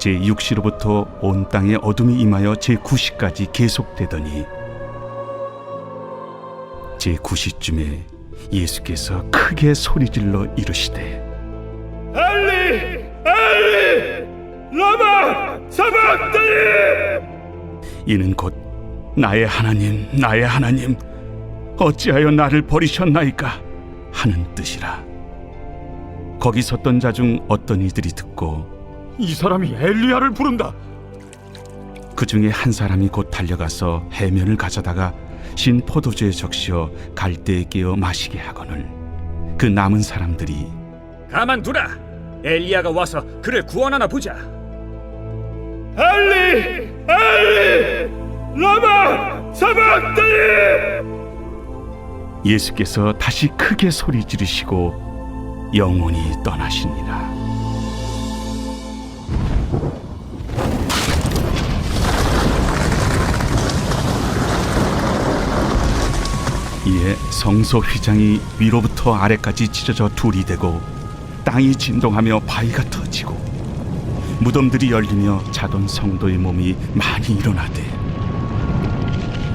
제6시로부터 온 땅에 어둠이 임하여 제9시까지 계속되더니 제9시쯤에 예수께서 크게 소리질러 이르시되 엘리 엘리 라마 사박다니. 이는 곧 나의 하나님 나의 하나님 어찌하여 나를 버리셨나이까 하는 뜻이라. 거기 섰던 자 중 어떤 이들이 듣고 이 사람이 엘리야를 부른다. 그 중에 한 사람이 곧 달려가서 해면을 가져다가 신 포도주에 적시어 갈대에 깨어 마시게 하거늘 그 남은 사람들이 가만두라. 엘리야가 와서 그를 구원하나 보자. 엘리 엘리 라마 사박다니. 예수께서 다시 크게 소리 지르시고 영원히 떠나시니라. 이에 성소 휘장이 위로부터 아래까지 찢어져 둘이 되고 땅이 진동하며 바위가 터지고 무덤들이 열리며 자던 성도의 몸이 많이 일어나되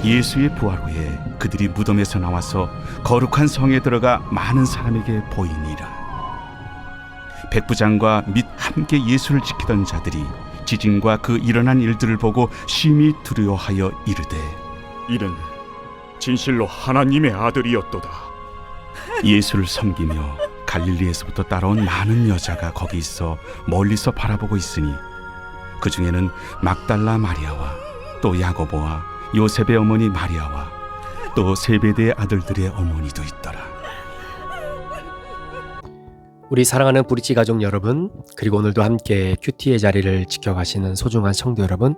예수의 부활 후에 그들이 무덤에서 나와서 거룩한 성에 들어가 많은 사람에게 보이니라. 백부장과 및 함께 예수를 지키던 자들이 지진과 그 일어난 일들을 보고 심히 두려워하여 이르되 이는 진실로 하나님의 아들이었도다. 예수를 섬기며 갈릴리에서부터 따라온 많은 여자가 거기 있어 멀리서 바라보고 있으니 그 중에는 막달라 마리아와 또 야고보와 요셉의 어머니 마리아와 또 세베대의 아들들의 어머니도 있더라. 우리 사랑하는 브릿지 가족 여러분, 그리고 오늘도 함께 큐티의 자리를 지켜가시는 소중한 성도 여러분,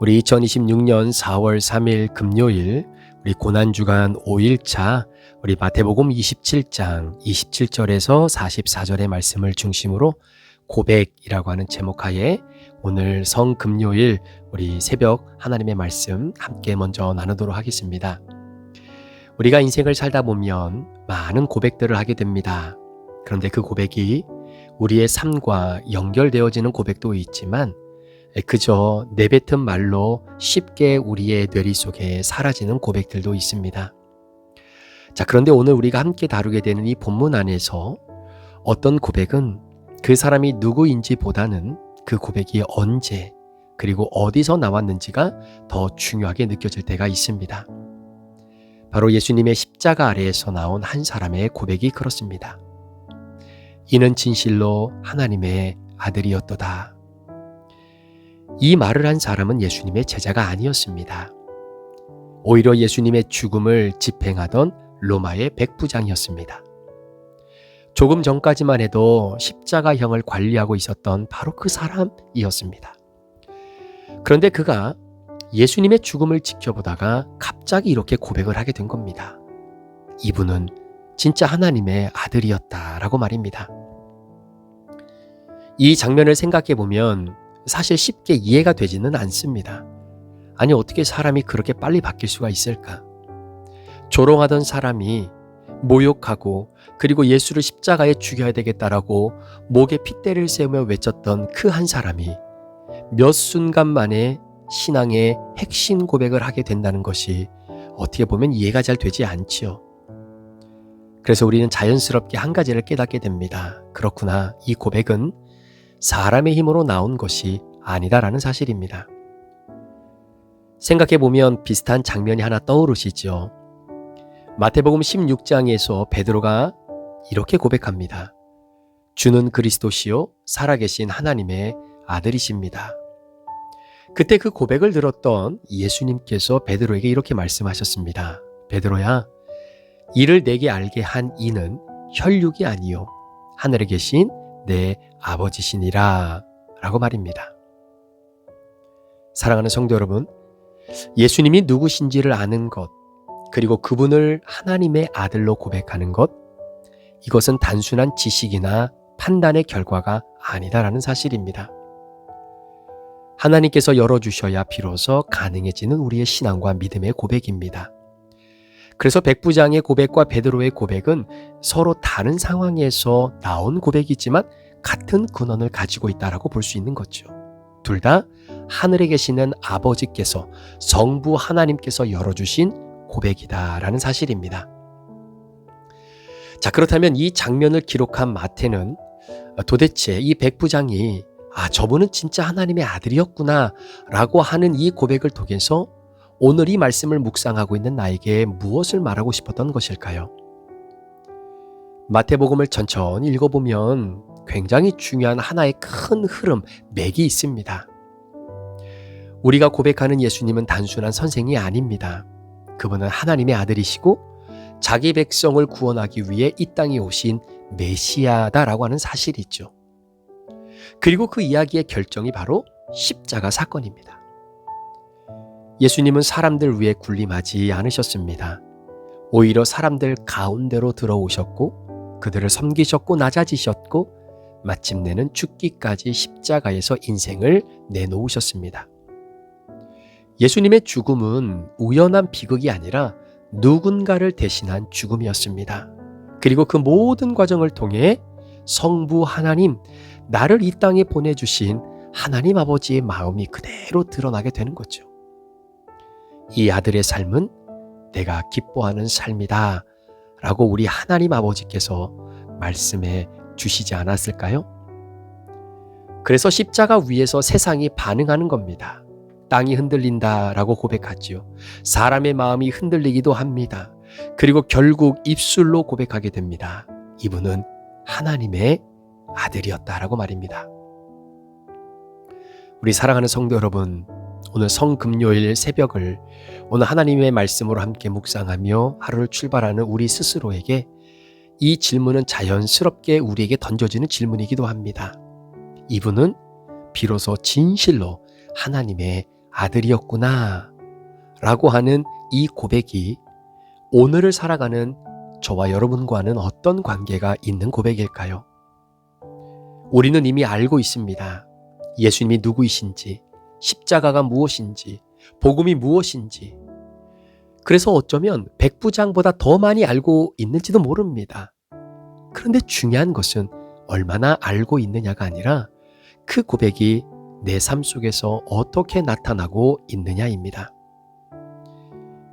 우리 2026년 4월 3일 금요일 우리 고난주간 5일차 우리 마태복음 27장 27절에서 44절의 말씀을 중심으로 고백이라고 하는 제목하에 오늘 성금요일 우리 새벽 하나님의 말씀 함께 먼저 나누도록 하겠습니다. 우리가 인생을 살다 보면 많은 고백들을 하게 됩니다. 그런데 그 고백이 우리의 삶과 연결되어지는 고백도 있지만 그저 내뱉은 말로 쉽게 우리의 뇌리 속에 사라지는 고백들도 있습니다. 자, 그런데 오늘 우리가 함께 다루게 되는 이 본문 안에서 어떤 고백은 그 사람이 누구인지 보다는 그 고백이 언제 그리고 어디서 나왔는지가 더 중요하게 느껴질 때가 있습니다. 바로 예수님의 십자가 아래에서 나온 한 사람의 고백이 그렇습니다. 이는 진실로 하나님의 아들이었도다. 이 말을 한 사람은 예수님의 제자가 아니었습니다. 오히려 예수님의 죽음을 집행하던 로마의 백부장이었습니다. 조금 전까지만 해도 십자가형을 관리하고 있었던 바로 그 사람이었습니다. 그런데 그가 예수님의 죽음을 지켜보다가 갑자기 이렇게 고백을 하게 된 겁니다. 이분은 진짜 하나님의 아들이었다라고 말입니다. 이 장면을 생각해 보면 사실 쉽게 이해가 되지는 않습니다. 아니, 어떻게 사람이 그렇게 빨리 바뀔 수가 있을까? 조롱하던 사람이 모욕하고 그리고 예수를 십자가에 죽여야 되겠다라고 목에 핏대를 세우며 외쳤던 그 한 사람이 몇 순간 만에 신앙의 핵심 고백을 하게 된다는 것이 어떻게 보면 이해가 잘 되지 않지요. 그래서 우리는 자연스럽게 한 가지를 깨닫게 됩니다. 그렇구나, 이 고백은 사람의 힘으로 나온 것이 아니다라는 사실입니다. 생각해보면 비슷한 장면이 하나 떠오르시죠. 마태복음 16장에서 베드로가 이렇게 고백합니다. 주는 그리스도시요 살아계신 하나님의 아들이십니다. 그때 그 고백을 들었던 예수님께서 베드로에게 이렇게 말씀하셨습니다. 베드로야, 이를 내게 알게 한 이는 혈육이 아니요 하늘에 계신 내 아버지시니라 라고 말입니다. 사랑하는 성도 여러분, 예수님이 누구신지를 아는 것, 그리고 그분을 하나님의 아들로 고백하는 것, 이것은 단순한 지식이나 판단의 결과가 아니다라는 사실입니다. 하나님께서 열어주셔야 비로소 가능해지는 우리의 신앙과 믿음의 고백입니다. 그래서 백부장의 고백과 베드로의 고백은 서로 다른 상황에서 나온 고백이지만 같은 근원을 가지고 있다라고 볼 수 있는 거죠. 둘 다 하늘에 계시는 아버지께서, 성부 하나님께서 열어주신 고백이다라는 사실입니다. 자, 그렇다면 이 장면을 기록한 마태는 도대체 이 백부장이 저분은 진짜 하나님의 아들이었구나 라고 하는 이 고백을 통해서 오늘 이 말씀을 묵상하고 있는 나에게 무엇을 말하고 싶었던 것일까요? 마태복음을 천천히 읽어보면 굉장히 중요한 하나의 큰 흐름, 맥이 있습니다. 우리가 고백하는 예수님은 단순한 선생이 아닙니다. 그분은 하나님의 아들이시고 자기 백성을 구원하기 위해 이 땅에 오신 메시아다라고 하는 사실이 있죠. 그리고 그 이야기의 결정이 바로 십자가 사건입니다. 예수님은 사람들 위해 군림하지 않으셨습니다. 오히려 사람들 가운데로 들어오셨고 그들을 섬기셨고 낮아지셨고 마침내는 죽기까지 십자가에서 인생을 내놓으셨습니다. 예수님의 죽음은 우연한 비극이 아니라 누군가를 대신한 죽음이었습니다. 그리고 그 모든 과정을 통해 성부 하나님, 나를 이 땅에 보내주신 하나님 아버지의 마음이 그대로 드러나게 되는 거죠. 이 아들의 삶은 내가 기뻐하는 삶이다 라고 우리 하나님 아버지께서 말씀해 주시지 않았을까요? 그래서 십자가 위에서 세상이 반응하는 겁니다. 땅이 흔들린다라고 고백하지요. 사람의 마음이 흔들리기도 합니다. 그리고 결국 입술로 고백하게 됩니다. 이분은 하나님의 아들이었다라고 말입니다. 우리 사랑하는 성도 여러분, 오늘 성금요일 새벽을 오늘 하나님의 말씀으로 함께 묵상하며 하루를 출발하는 우리 스스로에게 이 질문은 자연스럽게 우리에게 던져지는 질문이기도 합니다. 이분은 비로소 진실로 하나님의 아들이었구나 라고 하는 이 고백이 오늘을 살아가는 저와 여러분과는 어떤 관계가 있는 고백일까요? 우리는 이미 알고 있습니다. 예수님이 누구이신지, 십자가가 무엇인지, 복음이 무엇인지. 그래서 어쩌면 백부장보다 더 많이 알고 있는지도 모릅니다. 그런데 중요한 것은 얼마나 알고 있느냐가 아니라 그 고백이 내 삶 속에서 어떻게 나타나고 있느냐입니다.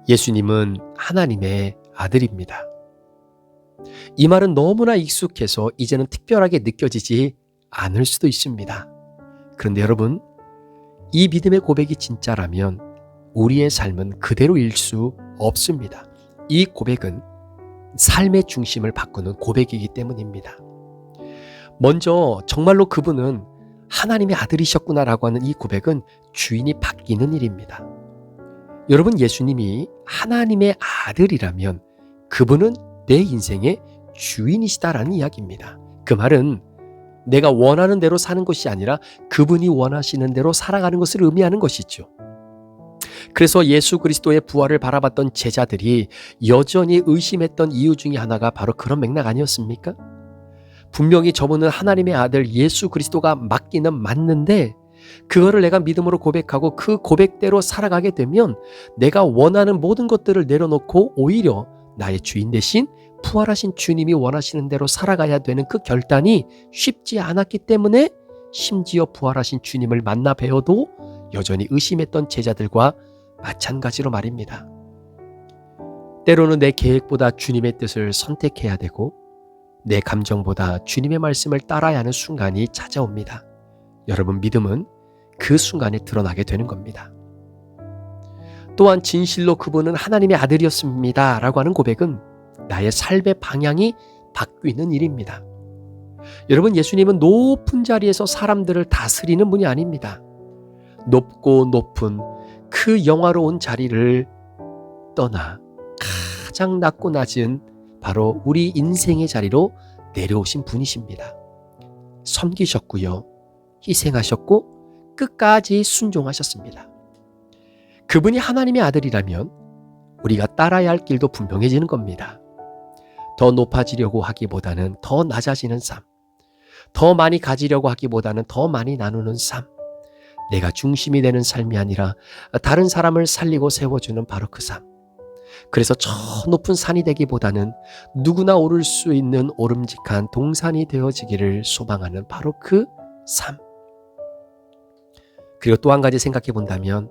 예수님은 하나님의 아들입니다. 이 말은 너무나 익숙해서 이제는 특별하게 느껴지지 않을 수도 있습니다. 그런데 여러분, 이 믿음의 고백이 진짜라면 우리의 삶은 그대로일 수 없습니다. 이 고백은 삶의 중심을 바꾸는 고백이기 때문입니다. 먼저 정말로 그분은 하나님의 아들이셨구나라고 하는 이 고백은 주인이 바뀌는 일입니다. 여러분, 예수님이 하나님의 아들이라면 그분은 내 인생의 주인이시다라는 이야기입니다. 그 말은 내가 원하는 대로 사는 것이 아니라 그분이 원하시는 대로 살아가는 것을 의미하는 것이죠. 그래서 예수 그리스도의 부활을 바라봤던 제자들이 여전히 의심했던 이유 중에 하나가 바로 그런 맥락 아니었습니까? 분명히 저분은 하나님의 아들 예수 그리스도가 맞기는 맞는데 그거를 내가 믿음으로 고백하고 그 고백대로 살아가게 되면 내가 원하는 모든 것들을 내려놓고 오히려 나의 주인 대신 부활하신 주님이 원하시는 대로 살아가야 되는 그 결단이 쉽지 않았기 때문에 심지어 부활하신 주님을 만나 뵈어도 여전히 의심했던 제자들과 마찬가지로 말입니다. 때로는 내 계획보다 주님의 뜻을 선택해야 되고 내 감정보다 주님의 말씀을 따라야 하는 순간이 찾아옵니다. 여러분, 믿음은 그 순간에 드러나게 되는 겁니다. 또한 진실로 그분은 하나님의 아들이었습니다 라고 하는 고백은 나의 삶의 방향이 바뀌는 일입니다. 여러분, 예수님은 높은 자리에서 사람들을 다스리는 분이 아닙니다. 높고 높은 그 영화로운 자리를 떠나 가장 낮고 낮은 바로 우리 인생의 자리로 내려오신 분이십니다. 섬기셨고요, 희생하셨고 끝까지 순종하셨습니다. 그분이 하나님의 아들이라면 우리가 따라야 할 길도 분명해지는 겁니다. 더 높아지려고 하기보다는 더 낮아지는 삶, 더 많이 가지려고 하기보다는 더 많이 나누는 삶, 내가 중심이 되는 삶이 아니라 다른 사람을 살리고 세워주는 바로 그 삶. 그래서 저 높은 산이 되기보다는 누구나 오를 수 있는 오름직한 동산이 되어지기를 소망하는 바로 그 삶. 그리고 또 한 가지 생각해 본다면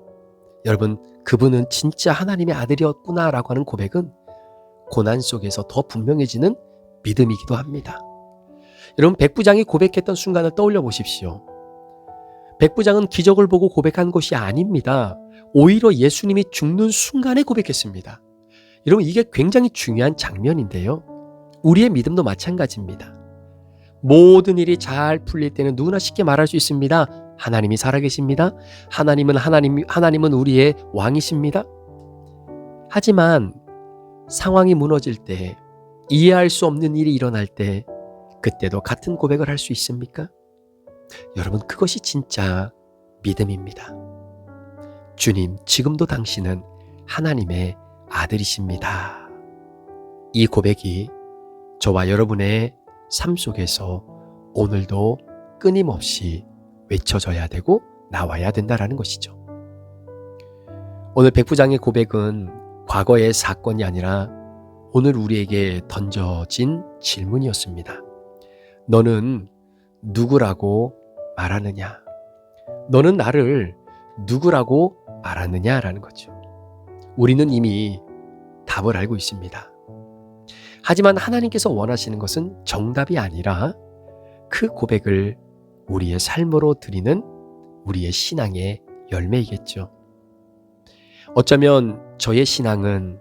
여러분, 그분은 진짜 하나님의 아들이었구나라고 하는 고백은 고난 속에서 더 분명해지는 믿음이기도 합니다. 여러분, 백부장이 고백했던 순간을 떠올려 보십시오. 백부장은 기적을 보고 고백한 것이 아닙니다. 오히려 예수님이 죽는 순간에 고백했습니다. 여러분, 이게 굉장히 중요한 장면인데요. 우리의 믿음도 마찬가지입니다. 모든 일이 잘 풀릴 때는 누구나 쉽게 말할 수 있습니다. 하나님이 살아계십니다. 하나님은 우리의 왕이십니다. 하지만 상황이 무너질 때, 이해할 수 없는 일이 일어날 때, 그때도 같은 고백을 할 수 있습니까? 여러분, 그것이 진짜 믿음입니다. 주님, 지금도 당신은 하나님의 아들이십니다. 이 고백이 저와 여러분의 삶 속에서 오늘도 끊임없이 외쳐져야 되고 나와야 된다라는 것이죠. 오늘 백부장의 고백은 과거의 사건이 아니라 오늘 우리에게 던져진 질문이었습니다. 너는 누구라고 말하느냐? 너는 나를 누구라고 말하느냐라는 거죠. 우리는 이미 답을 알고 있습니다. 하지만 하나님께서 원하시는 것은 정답이 아니라 그 고백을 우리의 삶으로 드리는 우리의 신앙의 열매이겠죠. 어쩌면 저의 신앙은,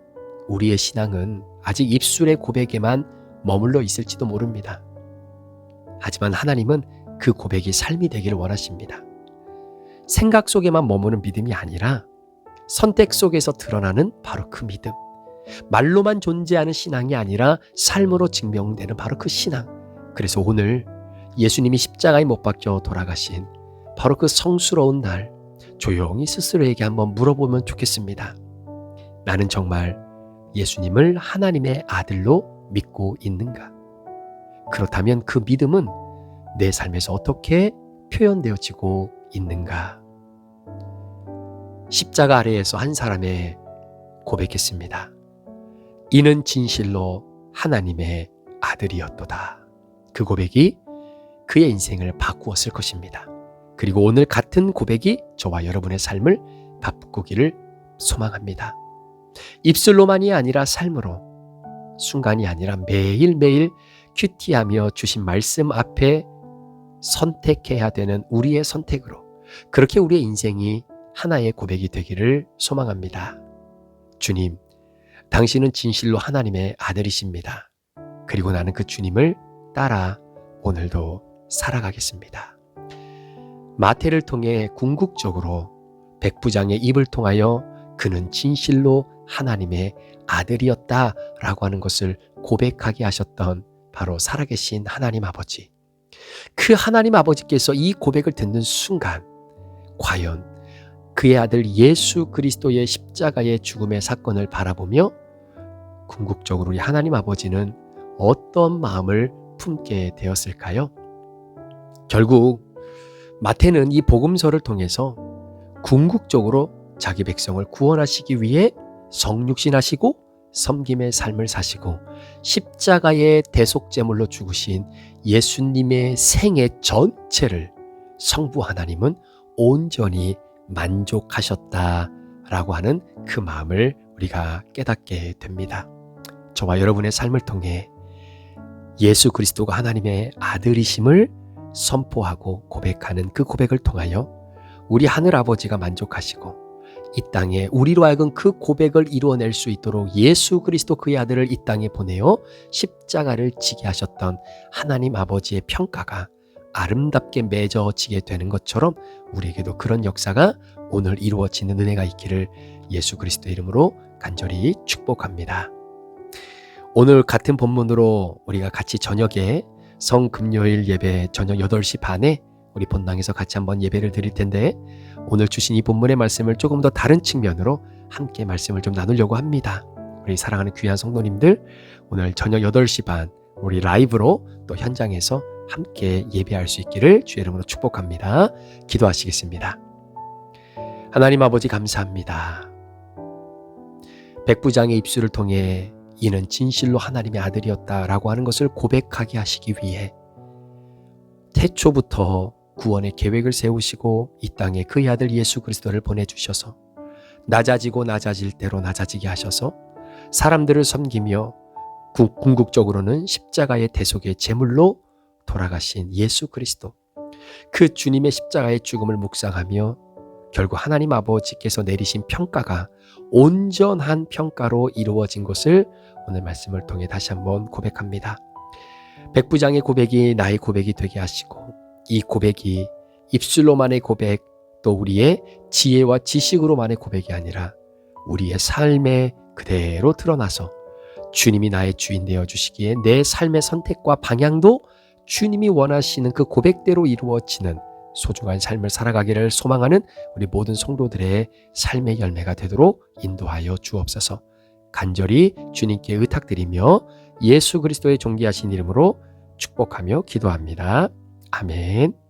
우리의 신앙은 아직 입술의 고백에만 머물러 있을지도 모릅니다. 하지만 하나님은 그 고백이 삶이 되기를 원하십니다. 생각 속에만 머무는 믿음이 아니라 선택 속에서 드러나는 바로 그 믿음. 말로만 존재하는 신앙이 아니라 삶으로 증명되는 바로 그 신앙. 그래서 오늘 예수님이 십자가에 못 박혀 돌아가신 바로 그 성스러운 날, 조용히 스스로에게 한번 물어보면 좋겠습니다. 나는 정말 예수님을 하나님의 아들로 믿고 있는가? 그렇다면 그 믿음은 내 삶에서 어떻게 표현되어지고 있는가? 십자가 아래에서 한 사람의 고백했습니다. 이는 진실로 하나님의 아들이었도다. 그 고백이 그의 인생을 바꾸었을 것입니다. 그리고 오늘 같은 고백이 저와 여러분의 삶을 바꾸기를 소망합니다. 입술로만이 아니라 삶으로, 순간이 아니라 매일매일 큐티하며 주신 말씀 앞에 선택해야 되는 우리의 선택으로, 그렇게 우리의 인생이 하나의 고백이 되기를 소망합니다. 주님, 당신은 진실로 하나님의 아들이십니다. 그리고 나는 그 주님을 따라 오늘도 살아가겠습니다. 마태를 통해 궁극적으로 백부장의 입을 통하여 그는 진실로 하나님의 아들이었다라고 하는 것을 고백하게 하셨던 바로 살아계신 하나님 아버지. 그 하나님 아버지께서 이 고백을 듣는 순간 과연 그의 아들 예수 그리스도의 십자가의 죽음의 사건을 바라보며 궁극적으로 우리 하나님 아버지는 어떤 마음을 품게 되었을까요? 결국 마태는 이 복음서를 통해서 궁극적으로 자기 백성을 구원하시기 위해 성육신하시고 섬김의 삶을 사시고 십자가의 대속제물로 죽으신 예수님의 생애 전체를 성부 하나님은 온전히 만족하셨다라고 하는 그 마음을 우리가 깨닫게 됩니다. 저와 여러분의 삶을 통해 예수 그리스도가 하나님의 아들이심을 선포하고 고백하는 그 고백을 통하여 우리 하늘 아버지가 만족하시고 이 땅에 우리로 하여금 그 고백을 이루어낼 수 있도록 예수 그리스도 그의 아들을 이 땅에 보내어 십자가를 지게 하셨던 하나님 아버지의 평가가 아름답게 맺어지게 되는 것처럼 우리에게도 그런 역사가 오늘 이루어지는 은혜가 있기를 예수 그리스도의 이름으로 간절히 축복합니다. 오늘 같은 본문으로 우리가 같이 저녁에 성금요일 예배 저녁 8시 반에 우리 본당에서 같이 한번 예배를 드릴 텐데 오늘 주신 이 본문의 말씀을 조금 더 다른 측면으로 함께 말씀을 좀 나누려고 합니다. 우리 사랑하는 귀한 성도님들, 오늘 저녁 8시 반 우리 라이브로 또 현장에서 함께 예배할 수 있기를 주의 이름으로 축복합니다. 기도하시겠습니다. 하나님 아버지 감사합니다. 백부장의 입술을 통해 이는 진실로 하나님의 아들이었다라고 하는 것을 고백하게 하시기 위해 태초부터 구원의 계획을 세우시고 이 땅에 그의 아들 예수 그리스도를 보내주셔서 낮아지고 낮아질 대로 낮아지게 하셔서 사람들을 섬기며 궁극적으로는 십자가의 대속의 제물로 돌아가신 예수 그리스도, 그 주님의 십자가의 죽음을 묵상하며 결국 하나님 아버지께서 내리신 평가가 온전한 평가로 이루어진 것을 오늘 말씀을 통해 다시 한번 고백합니다. 백부장의 고백이 나의 고백이 되게 하시고, 이 고백이 입술로만의 고백, 또 우리의 지혜와 지식으로만의 고백이 아니라 우리의 삶에 그대로 드러나서 주님이 나의 주인 되어 주시기에 내 삶의 선택과 방향도 주님이 원하시는 그 고백대로 이루어지는 소중한 삶을 살아가기를 소망하는 우리 모든 성도들의 삶의 열매가 되도록 인도하여 주옵소서. 간절히 주님께 의탁드리며 예수 그리스도의 존귀하신 이름으로 축복하며 기도합니다. 아멘.